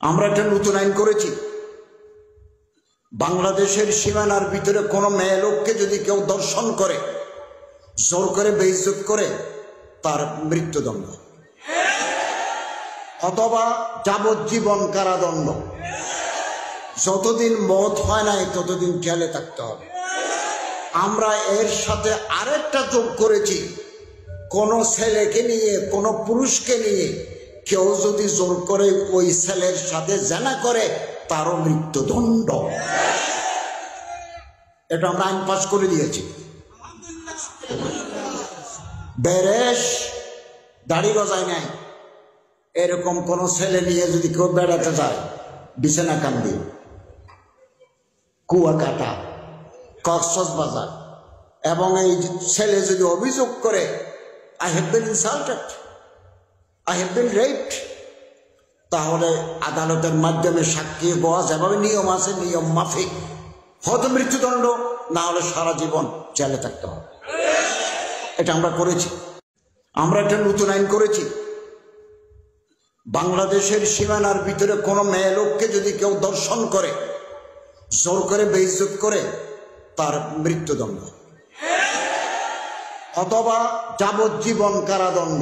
আমরা একটা নতুন আইন করেছি, বাংলাদেশের সীমানার ভিতরে কোনো মেয়ে লোককে যদি কেউ দর্শন করে, জোর করে বেইজ্জত করে, তার মৃত্যুদণ্ড অথবা যাবজ্জীবন কারাদণ্ড। যতদিন মওত হয় নাই ততদিন জেলে থাকতে হবে। আমরা এর সাথে আরেকটা যোগ করেছি, কোন ছেলেকে নিয়ে, কোন পুরুষকে নিয়ে কেউ যদি জোর করে ওই ছেলের সাথে জেনা করে, তারও মৃত্যুদণ্ড। এটা আমরা আইন পাস করে দিয়েছি। বেরেশ দাড়ি গজায় নাই এরকম কোন ছেলে নিয়ে যদি কেউ বেড়াতে যায়, বিছানা কান্দি, কুয়াকাটা, কক্সবাজার, এবং এই ছেলে যদি অভিযোগ করে I have been insulted, I have been raped, তাহলে আদালতের মাধ্যমে সাক্ষী পাওয়া যেভাবে নিয়ম আছে, নিয়ম মাফিক হয়তো মৃত্যুদণ্ড, না হলে সারা জীবন জেলে থাকতে হবে। এটা আমরা করেছি। আমরা একটা নতুন আইন করেছি, বাংলাদেশের সীমানার ভিতরে কোনো মেয়ে লোককে যদি কেউ দর্শন করে, জোর করে বেইজ্জত করে, তার মৃত্যুদণ্ড অথবা যাবজ্জীবন কারাদণ্ড।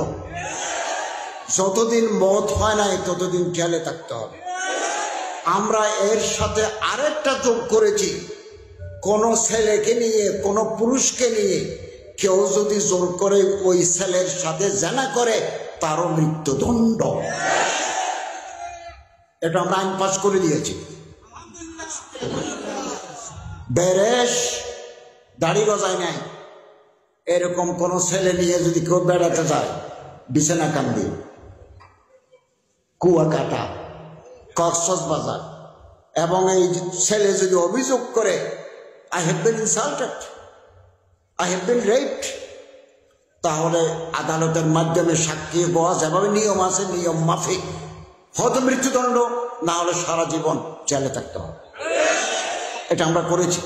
যতদিন মওত হয় নাই ততদিন জেলে থাকতে হবে। আমরা এর সাথে আরেকটা যোগ করেছি, কোন ছেলেকে নিয়ে, কোন পুরুষকে নিয়ে কেউ যদি জোর করে ওই ছেলের সাথে জেনা করে, তারও মৃত্যুদণ্ড। এটা আমরা আইন পাস করে দিয়েছি। বেরেশ দাড়ি গজায় নাই এরকম কোন ছেলে নিয়ে যদি কেউ বেড়াতে যায়, বিছানা কান্দি, কুয়াকাটা, কক্সবাজার, এবং এই ছেলে যদি অভিযোগ করে I have been insulted, I have been raped, তাহলে আদালতের মাধ্যমে সাক্ষী পাওয়া যেভাবে নিয়ম আছে, নিয়ম মাফিক হয়তো মৃত্যুদণ্ড, না হলে সারা জীবন জেলে থাকতে হবে। এটা আমরা করেছি।